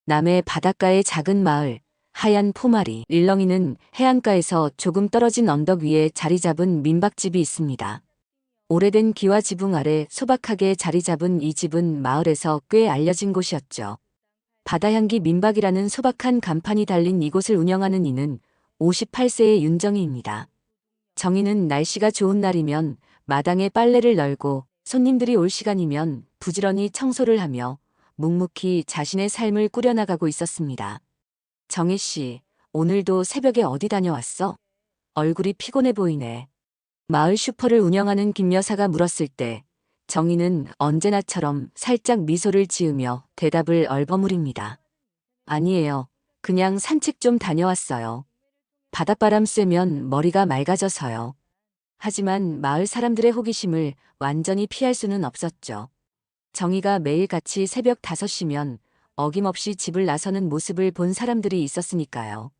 남해 바닷가의 작은 마을, 하얀 포마리, 릴렁이는 해안가에서 조금 떨어진 언덕 위에 자리 잡은 민박집이 있습니다. 오래된 기와 지붕 아래 소박하게 자리 잡은 이 집은 마을에서 꽤 알려진 곳이었죠. 바다향기 민박이라는 소박한 간판이 달린 이곳을 운영하는 이는 58세의 윤정희입니다. 정희는 날씨가 좋은 날이면 마당에 빨래를 널고 손님들이 올 시간이면 부지런히 청소를 하며 묵묵히 자신의 삶을 꾸려나가고 있었습니다. 정희 씨, 오늘도 새벽에 어디 다녀왔어? 얼굴이 피곤해 보이네. 마을 슈퍼를 운영하는 김 여사가 물었을 때 정희는 언제나처럼 살짝 미소를 지으며 대답을 얼버무립니다. 아니에요. 그냥 산책 좀 다녀왔어요. 바닷바람 쐬면 머리가 맑아져서요. 하지만 마을 사람들의 호기심을 완전히 피할 수는 없었죠. 정희가 매일같이 새벽 5시면 어김없이 집을 나서는 모습을 본 사람들이 있었으니까요.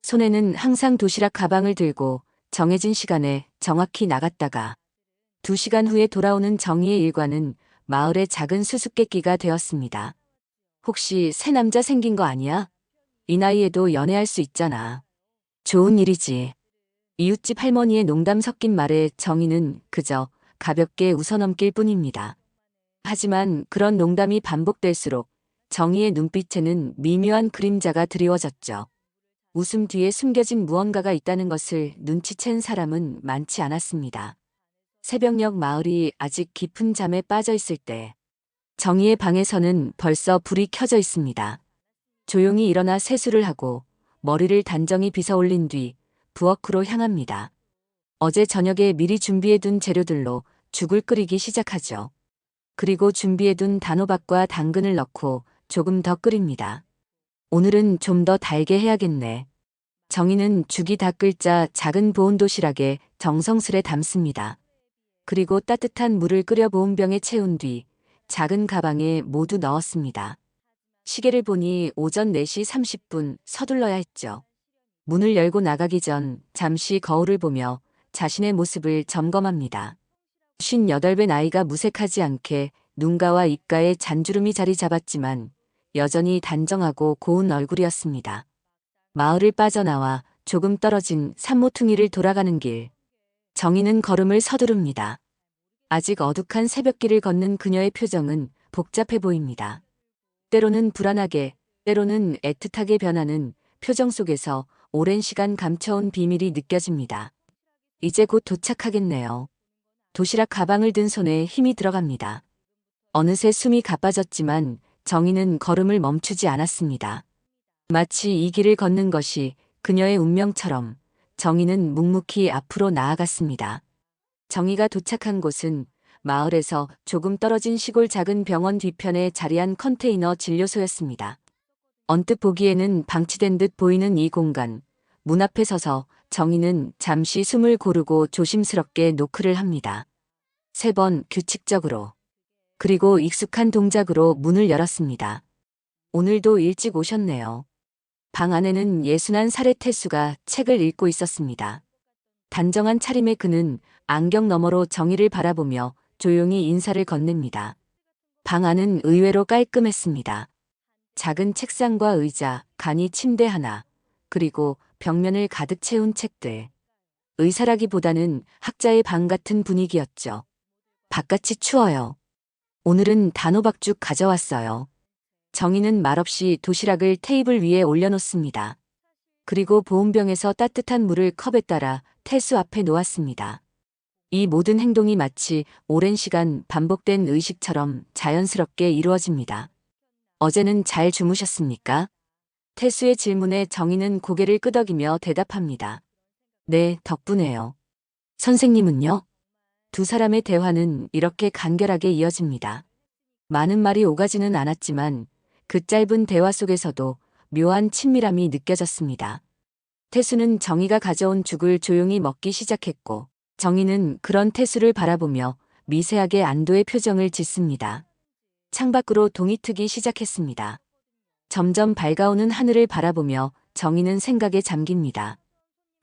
손에는 항상 도시락 가방을 들고 정해진 시간에 정확히 나갔다가 2시간 후에 돌아오는 정희의 일과는 마을의 작은 수수께끼가 되었습니다. 혹시 새 남자 생긴 거 아니야? 이 나이에도 연애할 수 있잖아. 좋은 일이지. 이웃집 할머니의 농담 섞인 말에 정희는 그저 가볍게 웃어넘길 뿐입니다. 하지만 그런 농담이 반복될수록 정희의 눈빛에는 미묘한 그림자가 드리워졌죠. 웃음 뒤에 숨겨진 무언가가 있다는 것을 눈치챈 사람은 많지 않았습니다. 새벽녘 마을이 아직 깊은 잠에 빠져 있을 때 정희의 방에서는 벌써 불이 켜져 있습니다. 조용히 일어나 세수를 하고 머리를 단정히 빗어 올린 뒤 부엌으로 향합니다. 어제 저녁에 미리 준비해둔 재료들로 죽을 끓이기 시작하죠. 그리고 준비해둔 단호박과 당근을 넣고 조금 더 끓입니다. 오늘은 좀 더 달게 해야겠네. 정희는 죽이 다 끓자 작은 보온 도시락에 정성스레 담습니다. 그리고 따뜻한 물을 끓여 보온병에 채운 뒤 작은 가방에 모두 넣었습니다. 시계를 보니 오전 4시 30분 서둘러야 했죠. 문을 열고 나가기 전 잠시 거울을 보며 자신의 모습을 점검합니다. 58배 나이가 무색하지 않게 눈가와 입가에 잔주름이 자리 잡았지만 여전히 단정하고 고운 얼굴이었습니다. 마을을 빠져나와 조금 떨어진 산모퉁이를 돌아가는 길. 정희는 걸음을 서두릅니다. 아직 어둑한 새벽길을 걷는 그녀의 표정은 복잡해 보입니다. 때로는 불안하게, 때로는 애틋하게 변하는 표정 속에서 오랜 시간 감춰온 비밀이 느껴집니다. 이제 곧 도착하겠네요. 도시락 가방을 든 손에 힘이 들어갑니다. 어느새 숨이 가빠졌지만 정희는 걸음을 멈추지 않았습니다. 마치 이 길을 걷는 것이 그녀의 운명처럼 정희는 묵묵히 앞으로 나아갔습니다. 정희가 도착한 곳은 마을에서 조금 떨어진 시골 작은 병원 뒤편에 자리한 컨테이너 진료소였습니다. 언뜻 보기에는 방치된 듯 보이는 이 공간, 문 앞에 서서 정희는 잠시 숨을 고르고 조심스럽게 노크를 합니다. 3번 규칙적으로. 그리고 익숙한 동작으로 문을 열었습니다. 오늘도 일찍 오셨네요. 방 안에는 예순한 살의 태수가 책을 읽고 있었습니다. 단정한 차림의 그는 안경 너머로 정희를 바라보며 조용히 인사를 건넵니다. 방 안은 의외로 깔끔했습니다. 작은 책상과 의자, 간이 침대 하나, 그리고 벽면을 가득 채운 책들. 의사라기보다는 학자의 방 같은 분위기였죠. 바깥이 추워요. 오늘은 단호박죽 가져왔어요. 정희는 말없이 도시락을 테이블 위에 올려놓습니다. 그리고 보온병에서 따뜻한 물을 컵에 따라 태수 앞에 놓았습니다. 이 모든 행동이 마치 오랜 시간 반복된 의식처럼 자연스럽게 이루어집니다. 어제는 잘 주무셨습니까? 태수의 질문에 정희는 고개를 끄덕이며 대답합니다. 네, 덕분에요. 선생님은요? 두 사람의 대화는 이렇게 간결하게 이어집니다. 많은 말이 오가지는 않았지만 그 짧은 대화 속에서도 묘한 친밀함이 느껴졌습니다. 태수는 정희가 가져온 죽을 조용히 먹기 시작했고 정희는 그런 태수를 바라보며 미세하게 안도의 표정을 짓습니다. 창밖으로 동이 트기 시작했습니다. 점점 밝아오는 하늘을 바라보며 정희는 생각에 잠깁니다.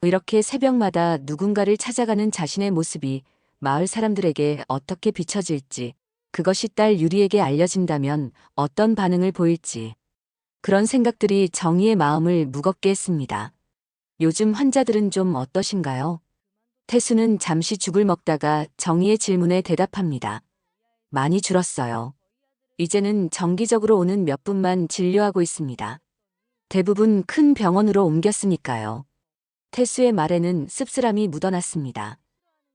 이렇게 새벽마다 누군가를 찾아가는 자신의 모습이 마을 사람들에게 어떻게 비춰질지, 그것이 딸 유리에게 알려진다면 어떤 반응을 보일지. 그런 생각들이 정희의 마음을 무겁게 했습니다. 요즘 환자들은 좀 어떠신가요? 태수는 잠시 죽을 먹다가 정희의 질문에 대답합니다. 많이 줄었어요. 이제는 정기적으로 오는 몇 분만 진료하고 있습니다. 대부분 큰 병원으로 옮겼으니까요. 태수의 말에는 씁쓸함이 묻어났습니다.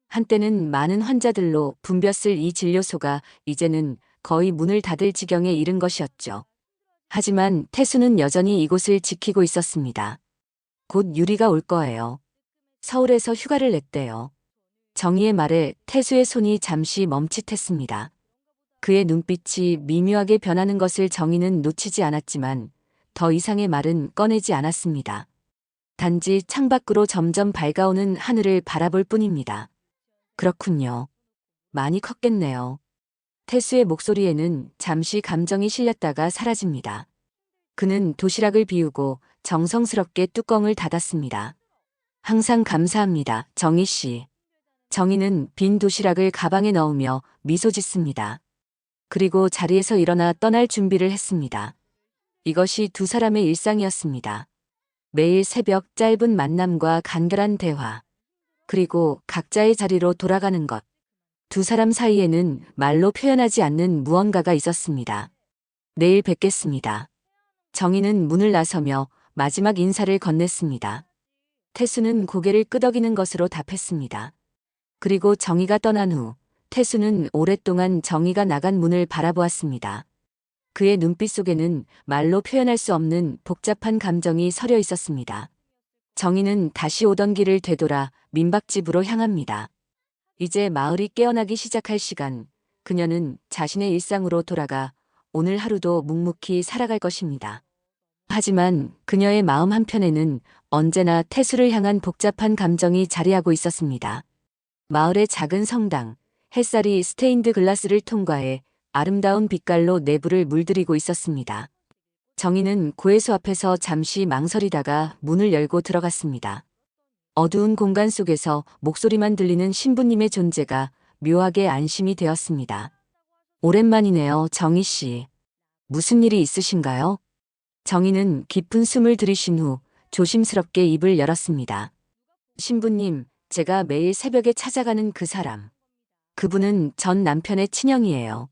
한때는 많은 환자들로 붐볐을 이 진료소가 이제는 거의 문을 닫을 지경에 이른 것이었죠. 하지만 태수는 여전히 이곳을 지키고 있었습니다. 곧 유리가 올 거예요. 서울에서 휴가를 냈대요. 정희의 말에 태수의 손이 잠시 멈칫했습니다. 그의 눈빛이 미묘하게 변하는 것을 정희는 놓치지 않았지만 더 이상의 말은 꺼내지 않았습니다. 단지 창밖으로 점점 밝아오는 하늘을 바라볼 뿐입니다. 그렇군요. 많이 컸겠네요. 태수의 목소리에는 잠시 감정이 실렸다가 사라집니다. 그는 도시락을 비우고 정성스럽게 뚜껑을 닫았습니다. 항상 감사합니다, 정희 씨. 정희는 빈 도시락을 가방에 넣으며 미소 짓습니다. 그리고 자리에서 일어나 떠날 준비를 했습니다. 이것이 두 사람의 일상이었습니다. 매일 새벽 짧은 만남과 간결한 대화. 그리고 각자의 자리로 돌아가는 것. 두 사람 사이에는 말로 표현하지 않는 무언가가 있었습니다. 내일 뵙겠습니다. 정희는 문을 나서며 마지막 인사를 건넸습니다. 태수는 고개를 끄덕이는 것으로 답했습니다. 그리고 정희가 떠난 후 태수는 오랫동안 정희가 나간 문을 바라보았습니다. 그의 눈빛 속에는 말로 표현할 수 없는 복잡한 감정이 서려 있었습니다. 정희는 다시 오던 길을 되돌아 민박집으로 향합니다. 이제 마을이 깨어나기 시작할 시간, 그녀는 자신의 일상으로 돌아가 오늘 하루도 묵묵히 살아갈 것입니다. 하지만 그녀의 마음 한편에는 언제나 태수를 향한 복잡한 감정이 자리하고 있었습니다. 마을의 작은 성당, 햇살이 스테인드 글라스를 통과해 아름다운 빛깔로 내부를 물들이고 있었습니다. 정희는 고해소 앞에서 잠시 망설이다가 문을 열고 들어갔습니다. 어두운 공간 속에서 목소리만 들리는 신부님의 존재가 묘하게 안심이 되었습니다. 오랜만이네요, 정희 씨. 무슨 일이 있으신가요? 정희는 깊은 숨을 들이쉰 후 조심스럽게 입을 열었습니다. 신부님, 제가 매일 새벽에 찾아가는 그 사람. 그분은 전 남편의 친형이에요.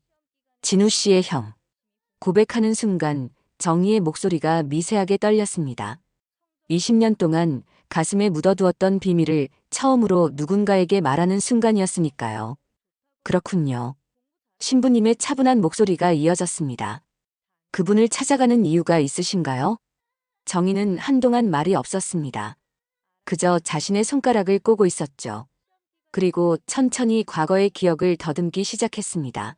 진우 씨의 형. 고백하는 순간 정희의 목소리가 미세하게 떨렸습니다. 20년 동안 가슴에 묻어두었던 비밀을 처음으로 누군가에게 말하는 순간이었으니까요. 그렇군요. 신부님의 차분한 목소리가 이어졌습니다. 그분을 찾아가는 이유가 있으신가요? 정희는 한동안 말이 없었습니다. 그저 자신의 손가락을 꼬고 있었죠. 그리고 천천히 과거의 기억을 더듬기 시작했습니다.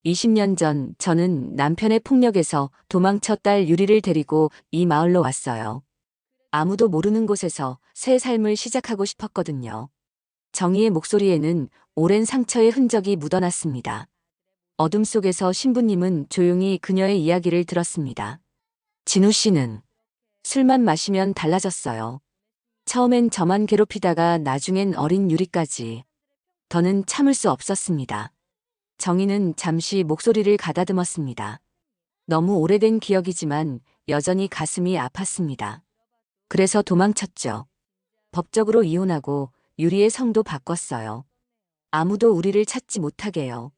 20년 전 저는 남편의 폭력에서 도망쳐 딸 유리를 데리고 이 마을로 왔어요. 아무도 모르는 곳에서 새 삶을 시작하고 싶었거든요. 정희의 목소리에는 오랜 상처의 흔적이 묻어났습니다. 어둠 속에서 신부님은 조용히 그녀의 이야기를 들었습니다. 진우 씨는 술만 마시면 달라졌어요. 처음엔 저만 괴롭히다가 나중엔 어린 유리까지. 더는 참을 수 없었습니다. 정희는 잠시 목소리를 가다듬었습니다. 너무 오래된 기억이지만 여전히 가슴이 아팠습니다. 그래서 도망쳤죠. 법적으로 이혼하고 유리의 성도 바꿨어요. 아무도 우리를 찾지 못하게요.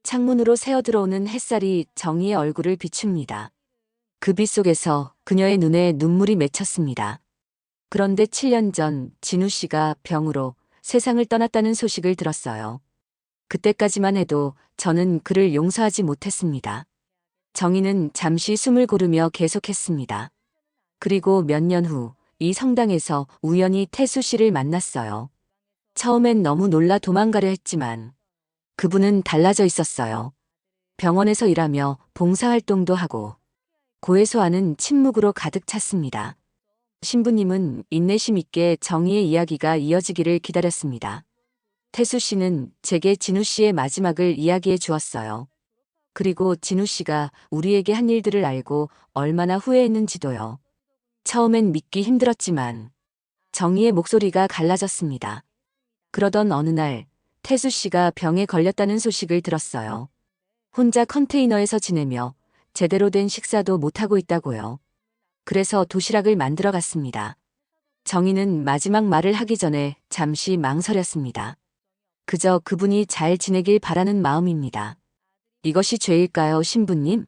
창문으로 새어 들어오는 햇살이 정희의 얼굴을 비춥니다. 그 빛 속에서 그녀의 눈에 눈물이 맺혔습니다. 그런데 7년 전 진우 씨가 병으로 세상을 떠났다는 소식을 들었어요. 그때까지만 해도 저는 그를 용서하지 못했습니다. 정희는 잠시 숨을 고르며 계속했습니다. 그리고 몇 년 후 이 성당에서 우연히 태수 씨를 만났어요. 처음엔 너무 놀라 도망가려 했지만 그분은 달라져 있었어요. 병원에서 일하며 봉사활동도 하고 고해소 안은 침묵으로 가득 찼습니다. 신부님은 인내심 있게 정희의 이야기가 이어지기를 기다렸습니다. 태수 씨는 제게 진우 씨의 마지막을 이야기해 주었어요. 그리고 진우 씨가 우리에게 한 일들을 알고 얼마나 후회했는지도요. 처음엔 믿기 힘들었지만 정희의 목소리가 갈라졌습니다. 그러던 어느 날 태수 씨가 병에 걸렸다는 소식을 들었어요. 혼자 컨테이너에서 지내며 제대로 된 식사도 못하고 있다고요. 그래서 도시락을 만들어 갔습니다. 정희는 마지막 말을 하기 전에 잠시 망설였습니다. 그저 그분이 잘 지내길 바라는 마음입니다. 이것이 죄일까요, 신부님?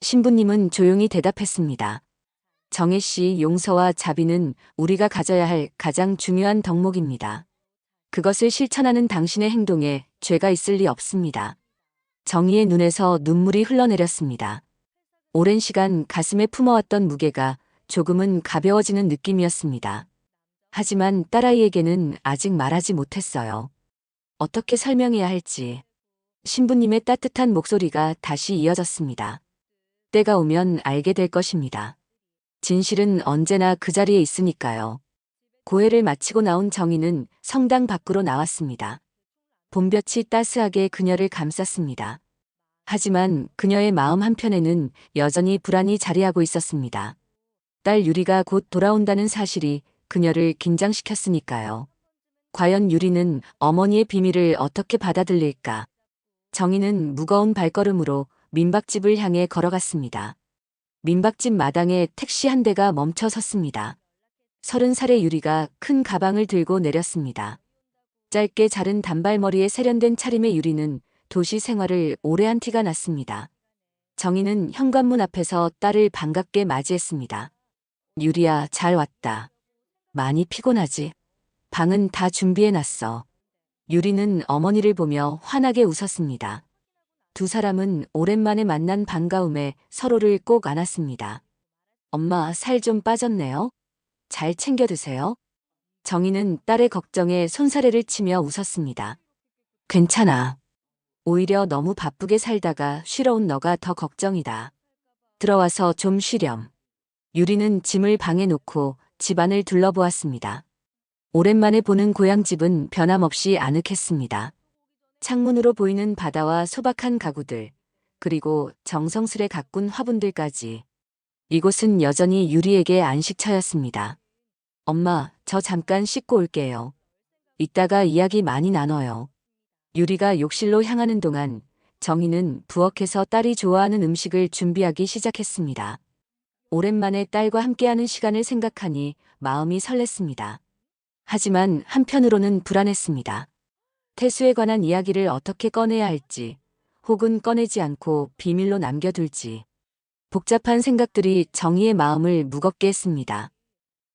신부님은 조용히 대답했습니다. 정혜 씨, 용서와 자비는 우리가 가져야 할 가장 중요한 덕목입니다. 그것을 실천하는 당신의 행동에 죄가 있을 리 없습니다. 정희의 눈에서 눈물이 흘러내렸습니다. 오랜 시간 가슴에 품어왔던 무게가 조금은 가벼워지는 느낌이었습니다. 하지만 딸아이에게는 아직 말하지 못했어요. 어떻게 설명해야 할지. 신부님의 따뜻한 목소리가 다시 이어졌습니다. 때가 오면 알게 될 것입니다. 진실은 언제나 그 자리에 있으니까요. 고해를 마치고 나온 정희는 성당 밖으로 나왔습니다. 봄볕이 따스하게 그녀를 감쌌습니다. 하지만 그녀의 마음 한편에는 여전히 불안이 자리하고 있었습니다. 딸 유리가 곧 돌아온다는 사실이 그녀를 긴장시켰으니까요. 과연 유리는 어머니의 비밀을 어떻게 받아들일까? 정희는 무거운 발걸음으로 민박집을 향해 걸어갔습니다. 민박집 마당에 택시 한 대가 멈춰 섰습니다. 30살의 유리가 큰 가방을 들고 내렸습니다. 짧게 자른 단발머리에 세련된 차림의 유리는 도시 생활을 오래 한 티가 났습니다. 정희는 현관문 앞에서 딸을 반갑게 맞이했습니다. 유리야, 잘 왔다. 많이 피곤하지? 방은 다 준비해놨어. 유리는 어머니를 보며 환하게 웃었습니다. 두 사람은 오랜만에 만난 반가움에 서로를 꼭 안았습니다. 엄마, 살 좀 빠졌네요. 잘 챙겨 드세요. 정희는 딸의 걱정에 손사래를 치며 웃었습니다. 괜찮아. 오히려 너무 바쁘게 살다가 쉬러 온 너가 더 걱정이다. 들어와서 좀 쉬렴. 유리는 짐을 방에 놓고 집안을 둘러보았습니다. 오랜만에 보는 고향집은 변함없이 아늑했습니다. 창문으로 보이는 바다와 소박한 가구들, 그리고 정성스레 가꾼 화분들까지. 이곳은 여전히 유리에게 안식처였습니다. 엄마, 저 잠깐 씻고 올게요. 이따가 이야기 많이 나눠요. 유리가 욕실로 향하는 동안 정희는 부엌에서 딸이 좋아하는 음식을 준비하기 시작했습니다. 오랜만에 딸과 함께하는 시간을 생각하니 마음이 설렜습니다. 하지만 한편으로는 불안했습니다. 태수에 관한 이야기를 어떻게 꺼내야 할지, 혹은 꺼내지 않고 비밀로 남겨둘지. 복잡한 생각들이 정희의 마음을 무겁게 했습니다.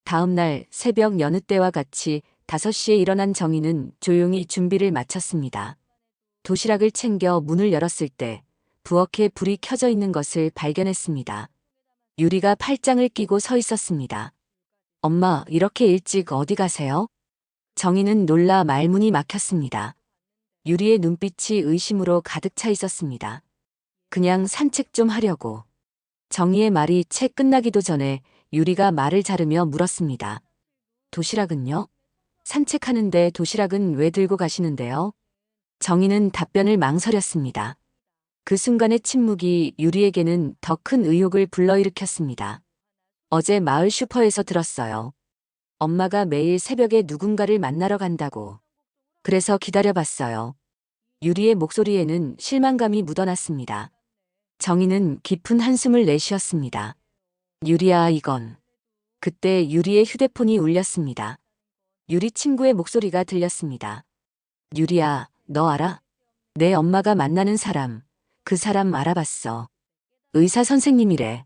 다음 날 새벽 여느 때와 같이 5시에 일어난 정희는 조용히 준비를 마쳤습니다. 도시락을 챙겨 문을 열었을 때 부엌에 불이 켜져 있는 것을 발견했습니다. 유리가 팔짱을 끼고 서 있었습니다. 엄마, 이렇게 일찍 어디 가세요? 정희는 놀라 말문이 막혔습니다. 유리의 눈빛이 의심으로 가득 차 있었습니다. 그냥 산책 좀 하려고. 정희의 말이 채 끝나기도 전에 유리가 말을 자르며 물었습니다. 도시락은요? 산책하는데 도시락은 왜 들고 가시는데요? 정희는 답변을 망설였습니다. 그 순간의 침묵이 유리에게는 더 큰 의혹을 불러일으켰습니다. 어제 마을 슈퍼에서 들었어요. 엄마가 매일 새벽에 누군가를 만나러 간다고. 그래서 기다려봤어요. 유리의 목소리에는 실망감이 묻어났습니다. 정희는 깊은 한숨을 내쉬었습니다. 유리야, 이건. 그때 유리의 휴대폰이 울렸습니다. 유리 친구의 목소리가 들렸습니다. 유리야, 너 알아? 내 엄마가 만나는 사람, 그 사람 알아봤어. 의사 선생님이래.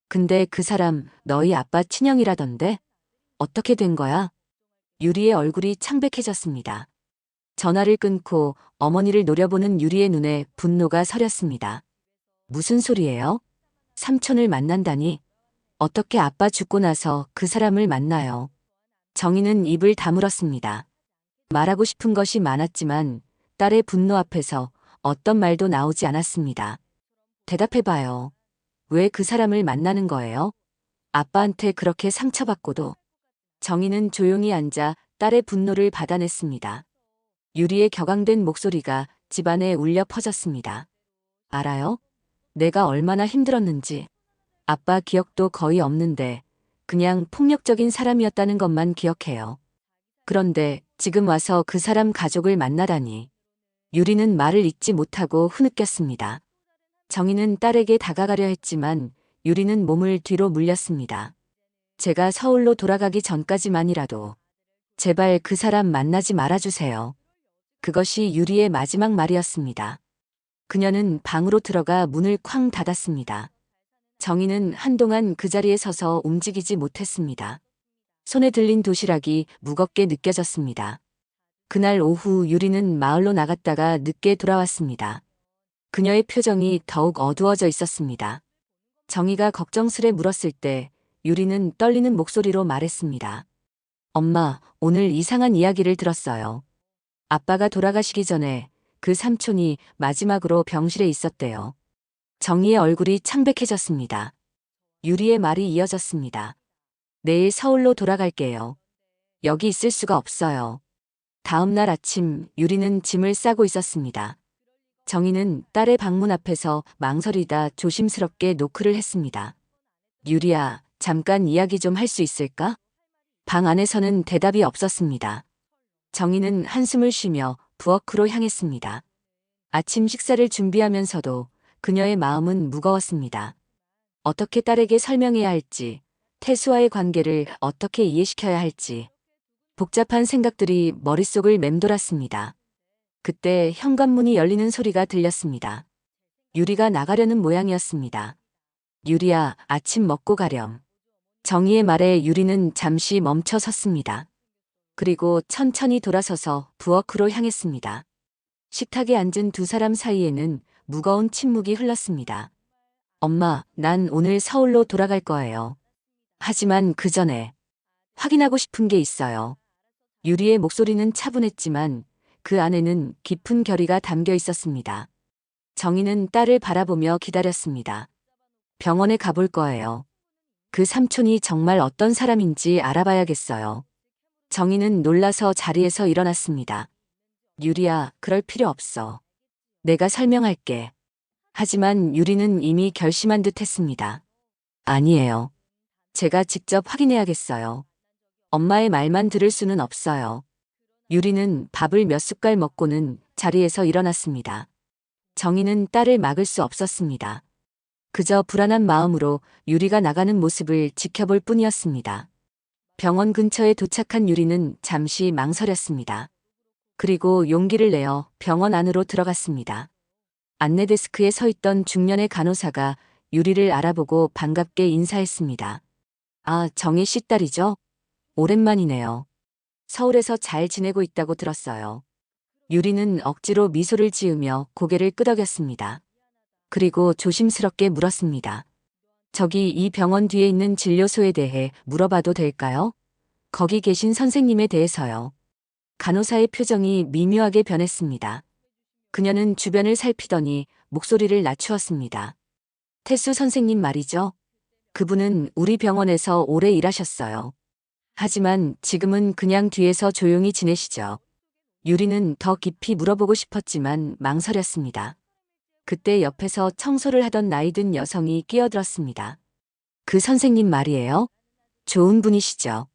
근데 그 사람 너희 아빠 친형이라던데? 어떻게 된 거야? 유리의 얼굴이 창백해졌습니다. 전화를 끊고 어머니를 노려보는 유리의 눈에 분노가 서렸습니다. 무슨 소리예요? 삼촌을 만난다니? 어떻게 아빠 죽고 나서 그 사람을 만나요? 정희는 입을 다물었습니다. 말하고 싶은 것이 많았지만 딸의 분노 앞에서 어떤 말도 나오지 않았습니다. 대답해봐요. 왜 그 사람을 만나는 거예요? 아빠한테 그렇게 상처받고도. 정희는 조용히 앉아 딸의 분노를 받아냈습니다. 유리의 격앙된 목소리가 집안에 울려 퍼졌습니다. 알아요? 내가 얼마나 힘들었는지. 아빠 기억도 거의 없는데 그냥 폭력적인 사람이었다는 것만 기억해요. 그런데 지금 와서 그 사람 가족을 만나다니. 유리는 말을 잇지 못하고 흐느꼈습니다. 정희는 딸에게 다가가려 했지만 유리는 몸을 뒤로 물렸습니다. 제가 서울로 돌아가기 전까지만이라도 제발 그 사람 만나지 말아주세요. 그것이 유리의 마지막 말이었습니다. 그녀는 방으로 들어가 문을 쾅 닫았습니다. 정희는 한동안 그 자리에 서서 움직이지 못했습니다. 손에 들린 도시락이 무겁게 느껴졌습니다. 그날 오후 유리는 마을로 나갔다가 늦게 돌아왔습니다. 그녀의 표정이 더욱 어두워져 있었습니다. 정희가 걱정스레 물었을 때 유리는 떨리는 목소리로 말했습니다. 엄마, 오늘 이상한 이야기를 들었어요. 아빠가 돌아가시기 전에 그 삼촌이 마지막으로 병실에 있었대요. 정희의 얼굴이 창백해졌습니다. 유리의 말이 이어졌습니다. 내일 서울로 돌아갈게요. 여기 있을 수가 없어요. 다음 날 아침 유리는 짐을 싸고 있었습니다. 정희는 딸의 방문 앞에서 망설이다 조심스럽게 노크를 했습니다. 유리야, 잠깐 이야기 좀 할 수 있을까? 방 안에서는 대답이 없었습니다. 정희는 한숨을 쉬며 부엌으로 향했습니다. 아침 식사를 준비하면서도 그녀의 마음은 무거웠습니다. 어떻게 딸에게 설명해야 할지, 태수와의 관계를 어떻게 이해시켜야 할지, 복잡한 생각들이 머릿속을 맴돌았습니다. 그때 현관문이 열리는 소리가 들렸습니다. 유리가 나가려는 모양이었습니다. 유리야, 아침 먹고 가렴. 정희의 말에 유리는 잠시 멈춰 섰습니다. 그리고 천천히 돌아서서 부엌으로 향했습니다. 식탁에 앉은 두 사람 사이에는 무거운 침묵이 흘렀습니다. 엄마, 난 오늘 서울로 돌아갈 거예요. 하지만 그 전에 확인하고 싶은 게 있어요. 유리의 목소리는 차분했지만 그 안에는 깊은 결의가 담겨 있었습니다. 정희는 딸을 바라보며 기다렸습니다. 병원에 가볼 거예요. 그 삼촌이 정말 어떤 사람인지 알아봐야겠어요. 정희는 놀라서 자리에서 일어났습니다. 유리야, 그럴 필요 없어. 내가 설명할게. 하지만 유리는 이미 결심한 듯 했습니다. 아니에요. 제가 직접 확인해야겠어요. 엄마의 말만 들을 수는 없어요. 유리는 밥을 몇 숟갈 먹고는 자리에서 일어났습니다. 정희는 딸을 막을 수 없었습니다. 그저 불안한 마음으로 유리가 나가는 모습을 지켜볼 뿐이었습니다. 병원 근처에 도착한 유리는 잠시 망설였습니다. 그리고 용기를 내어 병원 안으로 들어갔습니다. 안내 데스크에 서 있던 중년의 간호사가 유리를 알아보고 반갑게 인사했습니다. 아, 정희 씨 딸이죠? 오랜만이네요. 서울에서 잘 지내고 있다고 들었어요. 유리는 억지로 미소를 지으며 고개를 끄덕였습니다. 그리고 조심스럽게 물었습니다. 저기 이 병원 뒤에 있는 진료소에 대해 물어봐도 될까요? 거기 계신 선생님에 대해서요. 간호사의 표정이 미묘하게 변했습니다. 그녀는 주변을 살피더니 목소리를 낮추었습니다. 태수 선생님 말이죠. 그분은 우리 병원에서 오래 일하셨어요. 하지만 지금은 그냥 뒤에서 조용히 지내시죠. 유리는 더 깊이 물어보고 싶었지만 망설였습니다. 그때 옆에서 청소를 하던 나이 든 여성이 끼어들었습니다. 그 선생님 말이에요? 좋은 분이시죠.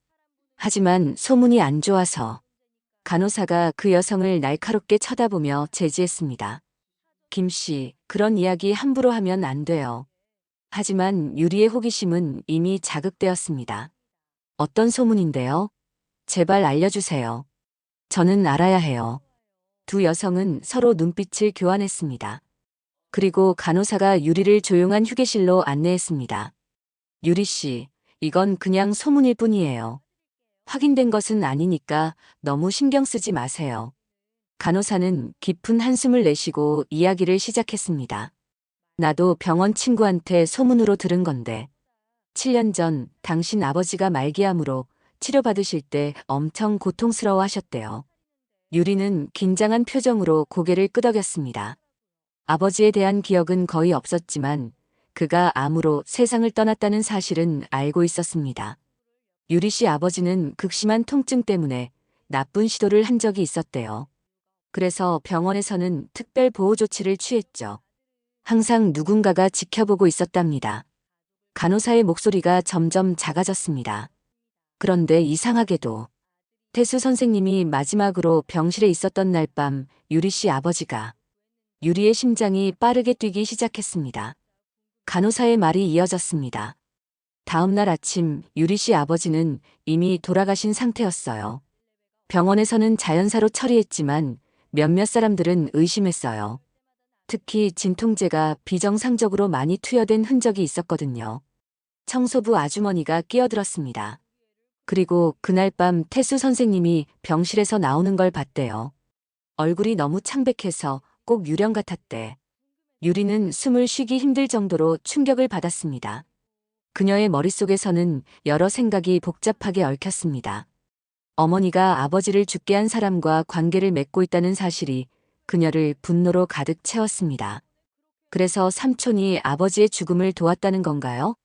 하지만 소문이 안 좋아서. 간호사가 그 여성을 날카롭게 쳐다보며 제지했습니다. 김 씨, 그런 이야기 함부로 하면 안 돼요. 하지만 유리의 호기심은 이미 자극되었습니다. 어떤 소문인데요? 제발 알려주세요. 저는 알아야 해요. 두 여성은 서로 눈빛을 교환했습니다. 그리고 간호사가 유리를 조용한 휴게실로 안내했습니다. 유리 씨, 이건 그냥 소문일 뿐이에요. 확인된 것은 아니니까 너무 신경 쓰지 마세요. 간호사는 깊은 한숨을 내쉬고 이야기를 시작했습니다. 나도 병원 친구한테 소문으로 들은 건데 7년 전 당신 아버지가 말기암으로 치료받으실 때 엄청 고통스러워 하셨대요. 유리는 긴장한 표정으로 고개를 끄덕였습니다. 아버지에 대한 기억은 거의 없었지만 그가 암으로 세상을 떠났다는 사실은 알고 있었습니다. 유리 씨 아버지는 극심한 통증 때문에 나쁜 시도를 한 적이 있었대요. 그래서 병원에서는 특별 보호 조치를 취했죠. 항상 누군가가 지켜보고 있었답니다. 간호사의 목소리가 점점 작아졌습니다. 그런데 이상하게도 태수 선생님이 마지막으로 병실에 있었던 날 밤 유리 씨 아버지가 유리의 심장이 빠르게 뛰기 시작했습니다. 간호사의 말이 이어졌습니다. 다음 날 아침 유리 씨 아버지는 이미 돌아가신 상태였어요. 병원에서는 자연사로 처리했지만 몇몇 사람들은 의심했어요. 특히 진통제가 비정상적으로 많이 투여된 흔적이 있었거든요. 청소부 아주머니가 끼어들었습니다. 그리고 그날 밤 태수 선생님이 병실에서 나오는 걸 봤대요. 얼굴이 너무 창백해서 꼭 유령 같았대. 유리는 숨을 쉬기 힘들 정도로 충격을 받았습니다. 그녀의 머릿속에서는 여러 생각이 복잡하게 얽혔습니다. 어머니가 아버지를 죽게 한 사람과 관계를 맺고 있다는 사실이 그녀를 분노로 가득 채웠습니다. 그래서 삼촌이 아버지의 죽음을 도왔다는 건가요?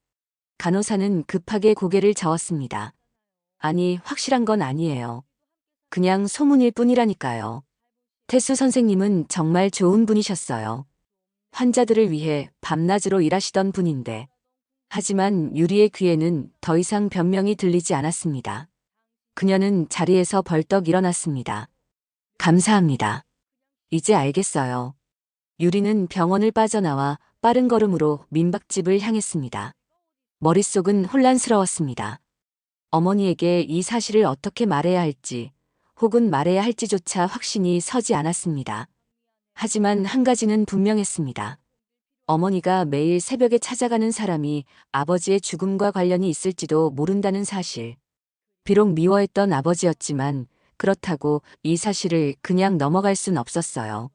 간호사는 급하게 고개를 저었습니다. 아니, 확실한 건 아니에요. 그냥 소문일 뿐이라니까요. 태수 선생님은 정말 좋은 분이셨어요. 환자들을 위해 밤낮으로 일하시던 분인데. 하지만 유리의 귀에는 더 이상 변명이 들리지 않았습니다. 그녀는 자리에서 벌떡 일어났습니다. 감사합니다. 이제 알겠어요. 유리는 병원을 빠져나와 빠른 걸음으로 민박집을 향했습니다. 머릿속은 혼란스러웠습니다. 어머니에게 이 사실을 어떻게 말해야 할지, 혹은 말해야 할지조차 확신이 서지 않았습니다. 하지만 한 가지는 분명했습니다. 어머니가 매일 새벽에 찾아가는 사람이 아버지의 죽음과 관련이 있을지도 모른다는 사실. 비록 미워했던 아버지였지만 그렇다고 이 사실을 그냥 넘어갈 순 없었어요.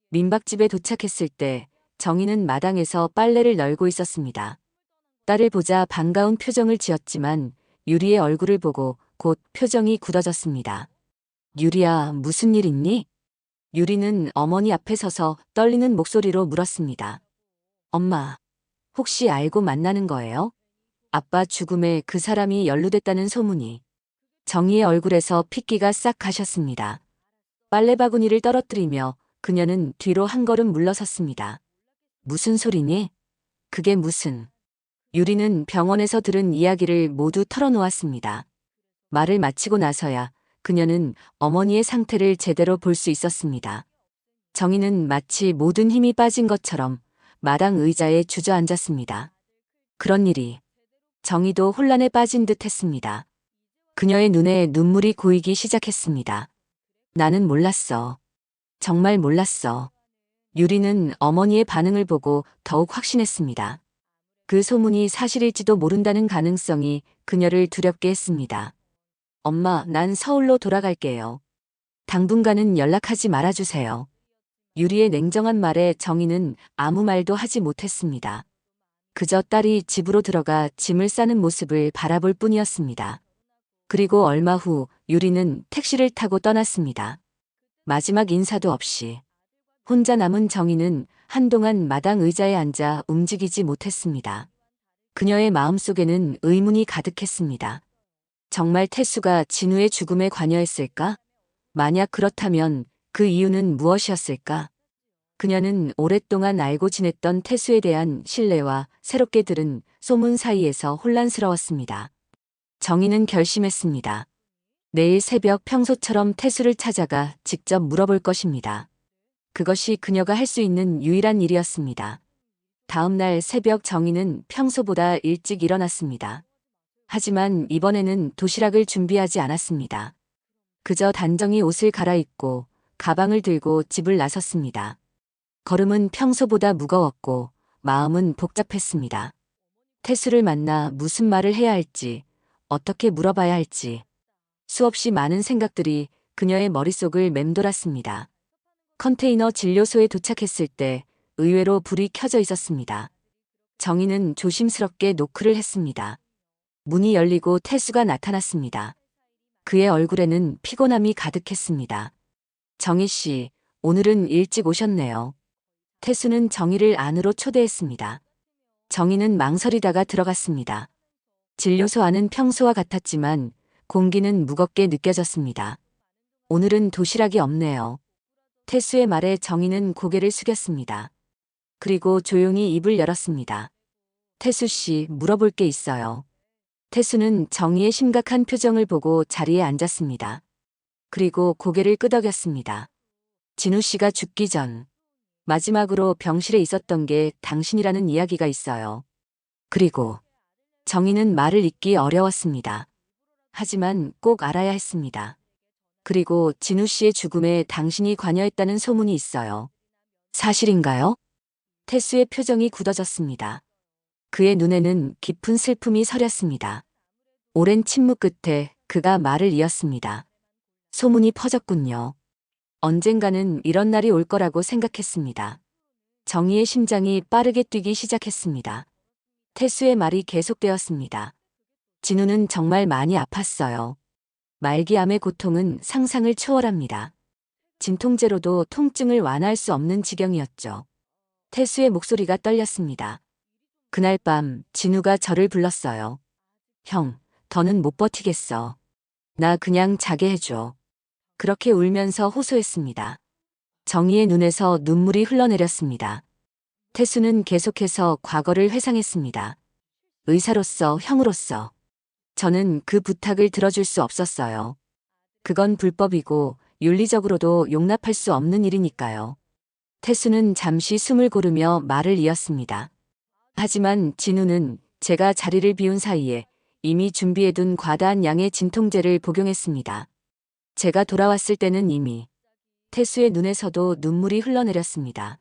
민박집에 도착했을 때 정희는 마당에서 빨래를 널고 있었습니다. 딸을 보자 반가운 표정을 지었지만 유리의 얼굴을 보고 곧 표정이 굳어졌습니다. 유리야, 무슨 일 있니? 유리는 어머니 앞에 서서 떨리는 목소리로 물었습니다. 엄마, 혹시 알고 만나는 거예요? 아빠 죽음에 그 사람이 연루됐다는 소문이. 정희의 얼굴에서 핏기가 싹 가셨습니다. 빨래 바구니를 떨어뜨리며 그녀는 뒤로 한 걸음 물러섰습니다. 무슨 소리니? 그게 무슨. 유리는 병원에서 들은 이야기를 모두 털어놓았습니다. 말을 마치고 나서야 그녀는 어머니의 상태를 제대로 볼 수 있었습니다. 정희는 마치 모든 힘이 빠진 것처럼 마당 의자에 주저앉았습니다. 그런 일이. 정희도 혼란에 빠진 듯 했습니다. 그녀의 눈에 눈물이 고이기 시작했습니다. 나는 몰랐어. 정말 몰랐어. 유리는 어머니의 반응을 보고 더욱 확신했습니다. 그 소문이 사실일지도 모른다는 가능성이 그녀를 두렵게 했습니다. 엄마, 난 서울로 돌아갈게요. 당분간은 연락하지 말아주세요. 유리의 냉정한 말에 정희는 아무 말도 하지 못했습니다. 그저 딸이 집으로 들어가 짐을 싸는 모습을 바라볼 뿐이었습니다. 그리고 얼마 후 유리는 택시를 타고 떠났습니다. 마지막 인사도 없이. 혼자 남은 정희는 한동안 마당 의자에 앉아 움직이지 못했습니다. 그녀의 마음속에는 의문이 가득했습니다. 정말 태수가 진우의 죽음에 관여했을까? 만약 그렇다면 그 이유는 무엇이었을까? 그녀는 오랫동안 알고 지냈던 태수에 대한 신뢰와 새롭게 들은 소문 사이에서 혼란스러웠습니다. 정희는 결심했습니다. 내일 새벽 평소처럼 태수를 찾아가 직접 물어볼 것입니다. 그것이 그녀가 할 수 있는 유일한 일이었습니다. 다음 날 새벽 정희는 평소보다 일찍 일어났습니다. 하지만 이번에는 도시락을 준비하지 않았습니다. 그저 단정히 옷을 갈아입고 가방을 들고 집을 나섰습니다. 걸음은 평소보다 무거웠고 마음은 복잡했습니다. 태수를 만나 무슨 말을 해야 할지, 어떻게 물어봐야 할지. 수없이 많은 생각들이 그녀의 머릿속을 맴돌았습니다. 컨테이너 진료소에 도착했을 때 의외로 불이 켜져 있었습니다. 정희는 조심스럽게 노크를 했습니다. 문이 열리고 태수가 나타났습니다. 그의 얼굴에는 피곤함이 가득했습니다. 정희 씨, 오늘은 일찍 오셨네요. 태수는 정희를 안으로 초대했습니다. 정희는 망설이다가 들어갔습니다. 진료소 안은 평소와 같았지만 공기는 무겁게 느껴졌습니다. 오늘은 도시락이 없네요. 태수의 말에 정희는 고개를 숙였습니다. 그리고 조용히 입을 열었습니다. 태수 씨, 물어볼 게 있어요. 태수는 정희의 심각한 표정을 보고 자리에 앉았습니다. 그리고 고개를 끄덕였습니다. 진우 씨가 죽기 전 마지막으로 병실에 있었던 게 당신이라는 이야기가 있어요. 그리고 정희는 말을 잇기 어려웠습니다. 하지만 꼭 알아야 했습니다. 그리고 진우 씨의 죽음에 당신이 관여했다는 소문이 있어요. 사실인가요? 태수의 표정이 굳어졌습니다. 그의 눈에는 깊은 슬픔이 서렸습니다. 오랜 침묵 끝에 그가 말을 이었습니다. 소문이 퍼졌군요. 언젠가는 이런 날이 올 거라고 생각했습니다. 정희의 심장이 빠르게 뛰기 시작했습니다. 태수의 말이 계속되었습니다. 진우는 정말 많이 아팠어요. 말기암의 고통은 상상을 초월합니다. 진통제로도 통증을 완화할 수 없는 지경이었죠. 태수의 목소리가 떨렸습니다. 그날 밤 진우가 저를 불렀어요. 형, 더는 못 버티겠어. 나 그냥 자게 해줘. 그렇게 울면서 호소했습니다. 정희의 눈에서 눈물이 흘러내렸습니다. 태수는 계속해서 과거를 회상했습니다. 의사로서, 형으로서. 저는 그 부탁을 들어줄 수 없었어요. 그건 불법이고 윤리적으로도 용납할 수 없는 일이니까요. 태수는 잠시 숨을 고르며 말을 이었습니다. 하지만 진우는 제가 자리를 비운 사이에 이미 준비해둔 과다한 양의 진통제를 복용했습니다. 제가 돌아왔을 때는 이미 태수의 눈에서도 눈물이 흘러내렸습니다.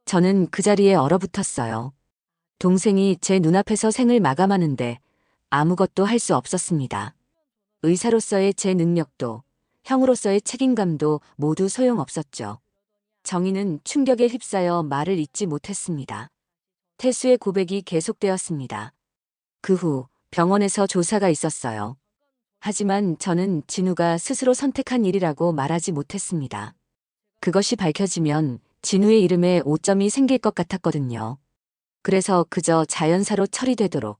저는 그 자리에 얼어붙었어요. 동생이 제 눈앞에서 생을 마감하는데 아무것도 할 수 없었습니다. 의사로서의 제 능력도 형으로서의 책임감도 모두 소용없었죠. 정희는 충격에 휩싸여 말을 잇지 못했습니다. 태수의 고백이 계속되었습니다. 그 후 병원에서 조사가 있었어요. 하지만 저는 진우가 스스로 선택한 일이라고 말하지 못했습니다. 그것이 밝혀지면 진우의 이름에 오점이 생길 것 같았거든요. 그래서 그저 자연사로 처리되도록.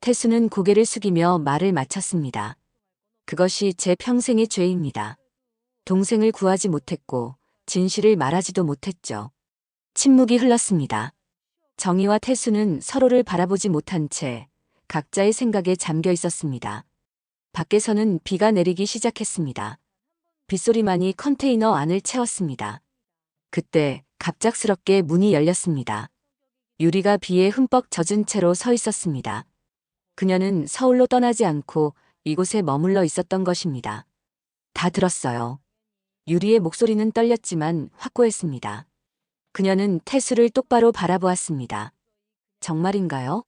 태수는 고개를 숙이며 말을 마쳤습니다. 그것이 제 평생의 죄입니다. 동생을 구하지 못했고 진실을 말하지도 못했죠. 침묵이 흘렀습니다. 정희와 태수는 서로를 바라보지 못한 채 각자의 생각에 잠겨 있었습니다. 밖에서는 비가 내리기 시작했습니다. 빗소리만이 컨테이너 안을 채웠습니다. 그때 갑작스럽게 문이 열렸습니다. 유리가 비에 흠뻑 젖은 채로 서 있었습니다. 그녀는 서울로 떠나지 않고 이곳에 머물러 있었던 것입니다. 다 들었어요. 유리의 목소리는 떨렸지만 확고했습니다. 그녀는 태수를 똑바로 바라보았습니다. 정말인가요?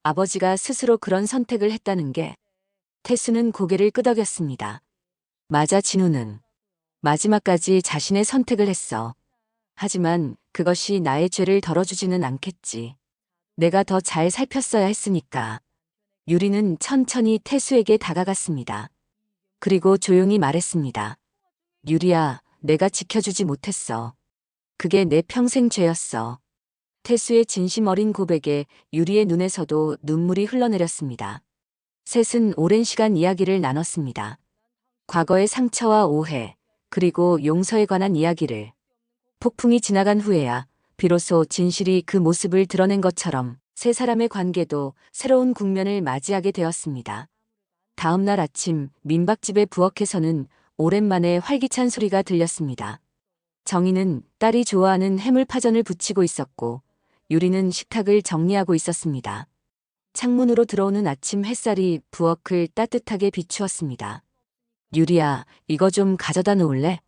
아버지가 스스로 그런 선택을 했다는 게. 태수는 고개를 끄덕였습니다. 맞아, 진우는 마지막까지 자신의 선택을 했어. 하지만 그것이 나의 죄를 덜어주지는 않겠지. 내가 더 잘 살폈어야 했으니까. 유리는 천천히 태수에게 다가갔습니다. 그리고 조용히 말했습니다. 유리야, 내가 지켜주지 못했어. 그게 내 평생 죄였어. 태수의 진심 어린 고백에 유리의 눈에서도 눈물이 흘러내렸습니다. 셋은 오랜 시간 이야기를 나눴습니다. 과거의 상처와 오해, 그리고 용서에 관한 이야기를. 폭풍이 지나간 후에야 비로소 진실이 그 모습을 드러낸 것처럼 세 사람의 관계도 새로운 국면을 맞이하게 되었습니다. 다음 날 아침 민박집의 부엌에서는 오랜만에 활기찬 소리가 들렸습니다. 정희는 딸이 좋아하는 해물파전을 부치고 있었고 유리는 식탁을 정리하고 있었습니다. 창문으로 들어오는 아침 햇살이 부엌을 따뜻하게 비추었습니다. 유리야, 이거 좀 가져다 놓을래?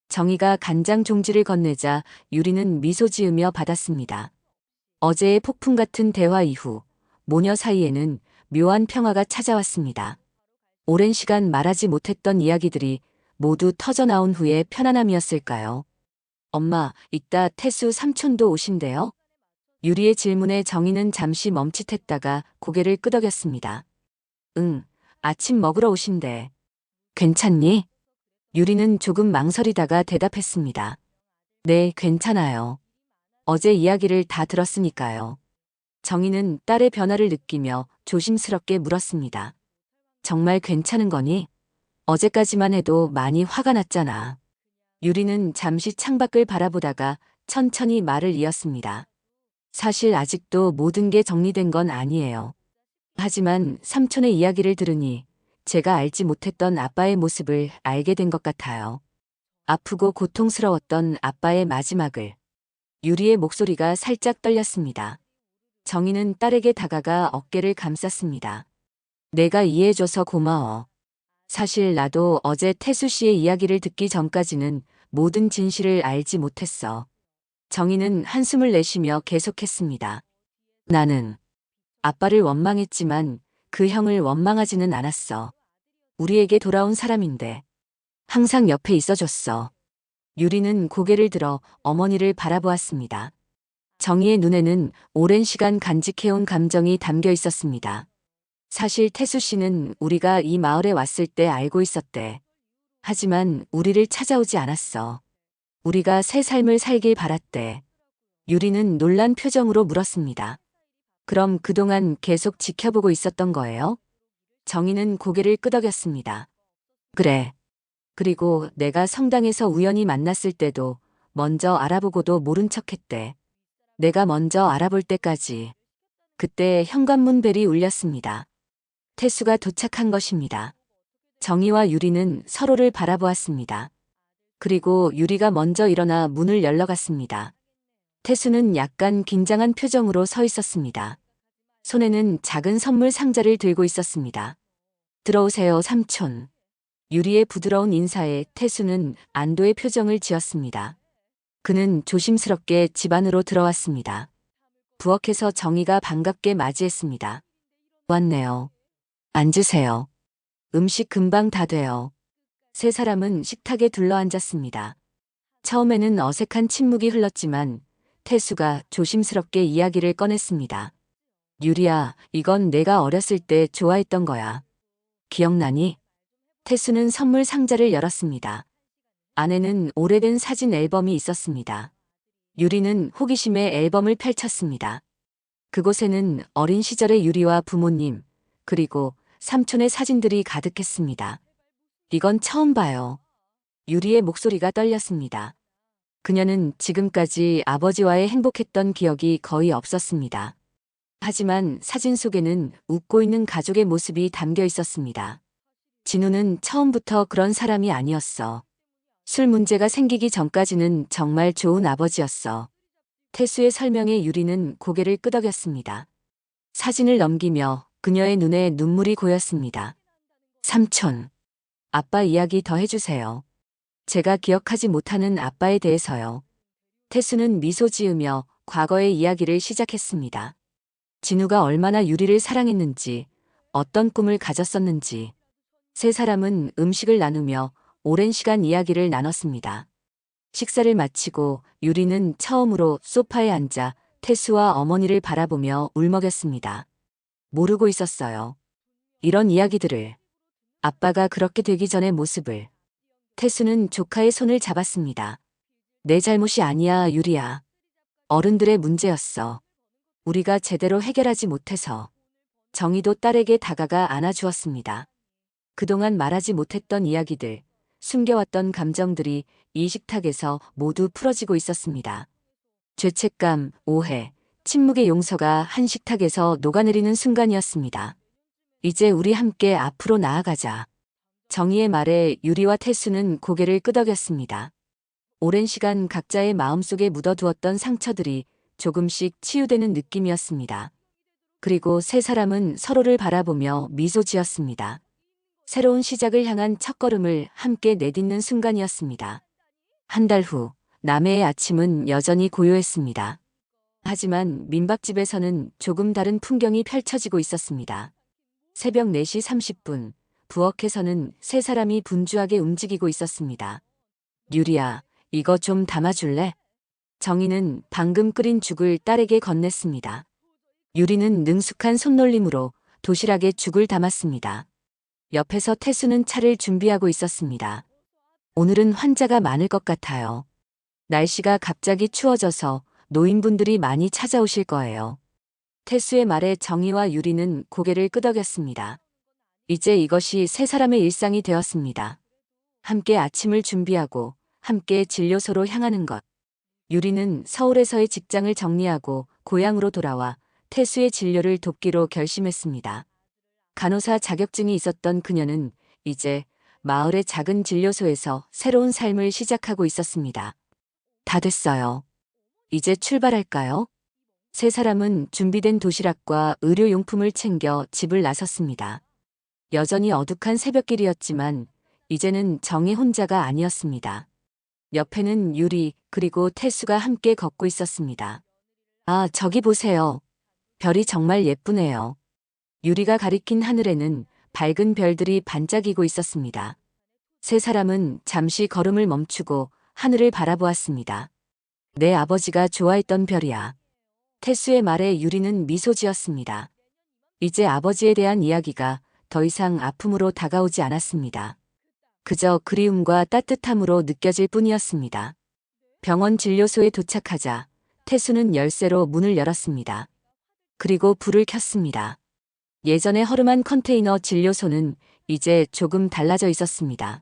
정희가 간장 종지를 건네자 유리는 미소 지으며 받았습니다. 어제의 폭풍 같은 대화 이후 모녀 사이에는 묘한 평화가 찾아왔습니다. 오랜 시간 말하지 못했던 이야기들이 모두 터져나온 후의 편안함이었을까요? 엄마, 이따 태수 삼촌도 오신대요? 유리의 질문에 정희는 잠시 멈칫했다가 고개를 끄덕였습니다. 응, 아침 먹으러 오신대. 괜찮니? 유리는 조금 망설이다가 대답했습니다. 네, 괜찮아요. 어제 이야기를 다 들었으니까요. 정희는 딸의 변화를 느끼며 조심스럽게 물었습니다. 정말 괜찮은 거니? 어제까지만 해도 많이 화가 났잖아. 유리는 잠시 창밖을 바라보다가 천천히 말을 이었습니다. 사실 아직도 모든 게 정리된 건 아니에요. 하지만 삼촌의 이야기를 들으니 제가 알지 못했던 아빠의 모습을 알게 된 것 같아요. 아프고 고통스러웠던 아빠의 마지막을. 유리의 목소리가 살짝 떨렸습니다. 정희는 딸에게 다가가 어깨를 감쌌습니다. 내가 이해해줘서 고마워. 사실 나도 어제 태수 씨의 이야기를 듣기 전까지는 모든 진실을 알지 못했어. 정희는 한숨을 내쉬며 계속했습니다. 나는 아빠를 원망했지만 그 형을 원망하지는 않았어. 우리에게 돌아온 사람인데 항상 옆에 있어줬어. 유리는 고개를 들어 어머니를 바라보았습니다. 정희의 눈에는 오랜 시간 간직해온 감정이 담겨 있었습니다. 사실 태수 씨는 우리가 이 마을에 왔을 때 알고 있었대. 하지만 우리를 찾아오지 않았어. 우리가 새 삶을 살길 바랐대. 유리는 놀란 표정으로 물었습니다. 그럼 그동안 계속 지켜보고 있었던 거예요? 정희는 고개를 끄덕였습니다. 그래. 그리고 내가 성당에서 우연히 만났을 때도 먼저 알아보고도 모른 척했대. 내가 먼저 알아볼 때까지. 그때 현관문 벨이 울렸습니다. 태수가 도착한 것입니다. 정희와 유리는 서로를 바라보았습니다. 그리고 유리가 먼저 일어나 문을 열러갔습니다. 태수는 약간 긴장한 표정으로 서 있었습니다. 손에는 작은 선물 상자를 들고 있었습니다. 들어오세요, 삼촌. 유리의 부드러운 인사에 태수는 안도의 표정을 지었습니다. 그는 조심스럽게 집 안으로 들어왔습니다. 부엌에서 정희가 반갑게 맞이했습니다. 왔네요. 앉으세요. 음식 금방 다 돼요. 세 사람은 식탁에 둘러앉았습니다. 처음에는 어색한 침묵이 흘렀지만 태수가 조심스럽게 이야기를 꺼냈습니다. 유리야, 이건 내가 어렸을 때 좋아했던 거야. 기억나니? 태수는 선물 상자를 열었습니다. 안에는 오래된 사진 앨범이 있었습니다. 유리는 호기심에 앨범을 펼쳤습니다. 그곳에는 어린 시절의 유리와 부모님, 그리고 삼촌의 사진들이 가득했습니다. 이건 처음 봐요. 유리의 목소리가 떨렸습니다. 그녀는 지금까지 아버지와의 행복했던 기억이 거의 없었습니다. 하지만 사진 속에는 웃고 있는 가족의 모습이 담겨 있었습니다. 진우는 처음부터 그런 사람이 아니었어. 술 문제가 생기기 전까지는 정말 좋은 아버지였어. 태수의 설명에 유리는 고개를 끄덕였습니다. 사진을 넘기며 그녀의 눈에 눈물이 고였습니다. 삼촌, 아빠 이야기 더 해주세요. 제가 기억하지 못하는 아빠에 대해서요. 태수는 미소 지으며 과거의 이야기를 시작했습니다. 진우가 얼마나 유리를 사랑했는지, 어떤 꿈을 가졌었는지. 세 사람은 음식을 나누며 오랜 시간 이야기를 나눴습니다. 식사를 마치고 유리는 처음으로 소파에 앉아 태수와 어머니를 바라보며 울먹였습니다. 모르고 있었어요. 이런 이야기들을. 아빠가 그렇게 되기 전의 모습을. 태수는 조카의 손을 잡았습니다. 내 잘못이 아니야, 유리야. 어른들의 문제였어. 우리가 제대로 해결하지 못해서. 정희도 딸에게 다가가 안아주었습니다. 그동안 말하지 못했던 이야기들, 숨겨왔던 감정들이 이 식탁에서 모두 풀어지고 있었습니다. 죄책감, 오해, 침묵의 용서가 한 식탁에서 녹아내리는 순간이었습니다. 이제 우리 함께 앞으로 나아가자. 정희의 말에 유리와 태수는 고개를 끄덕였습니다. 오랜 시간 각자의 마음속에 묻어두었던 상처들이 조금씩 치유되는 느낌이었습니다. 그리고 세 사람은 서로를 바라보며 미소 지었습니다. 새로운 시작을 향한 첫걸음을 함께 내딛는 순간이었습니다. 한 달 후, 남해의 아침은 여전히 고요했습니다. 하지만 민박집에서는 조금 다른 풍경이 펼쳐지고 있었습니다. 새벽 4시 30분, 부엌에서는 세 사람이 분주하게 움직이고 있었습니다. 유리야, 이거 좀 담아줄래? 정희는 방금 끓인 죽을 딸에게 건넸습니다. 유리는 능숙한 손놀림으로 도시락에 죽을 담았습니다. 옆에서 태수는 차를 준비하고 있었습니다. 오늘은 환자가 많을 것 같아요. 날씨가 갑자기 추워져서 노인분들이 많이 찾아오실 거예요. 태수의 말에 정희와 유리는 고개를 끄덕였습니다. 이제 이것이 세 사람의 일상이 되었습니다. 함께 아침을 준비하고 함께 진료소로 향하는 것. 유리는 서울에서의 직장을 정리하고 고향으로 돌아와 태수의 진료를 돕기로 결심했습니다. 간호사 자격증이 있었던 그녀는 이제 마을의 작은 진료소에서 새로운 삶을 시작하고 있었습니다. 다 됐어요. 이제 출발할까요? 세 사람은 준비된 도시락과 의료용품을 챙겨 집을 나섰습니다. 여전히 어둑한 새벽길이었지만 이제는 정희 혼자가 아니었습니다. 옆에는 유리 그리고 태수가 함께 걷고 있었습니다. 아, 저기 보세요. 별이 정말 예쁘네요. 유리가 가리킨 하늘에는 밝은 별들이 반짝이고 있었습니다. 세 사람은 잠시 걸음을 멈추고 하늘을 바라보았습니다. 내 아버지가 좋아했던 별이야. 태수의 말에 유리는 미소 지었습니다. 이제 아버지에 대한 이야기가 더 이상 아픔으로 다가오지 않았습니다. 그저 그리움과 따뜻함으로 느껴질 뿐이었습니다. 병원 진료소에 도착하자 태수는 열쇠로 문을 열었습니다. 그리고 불을 켰습니다. 예전에 허름한 컨테이너 진료소는 이제 조금 달라져 있었습니다.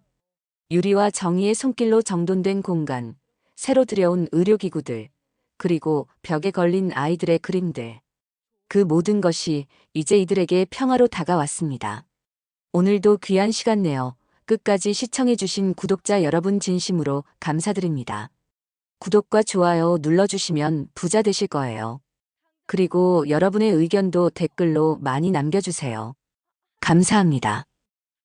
유리와 정희의 손길로 정돈된 공간, 새로 들여온 의료기구들, 그리고 벽에 걸린 아이들의 그림들. 그 모든 것이 이제 이들에게 평화로 다가왔습니다. 오늘도 귀한 시간 내어 끝까지 시청해주신 구독자 여러분 진심으로 감사드립니다. 구독과 좋아요 눌러주시면 부자 되실 거예요. 그리고 여러분의 의견도 댓글로 많이 남겨주세요. 감사합니다.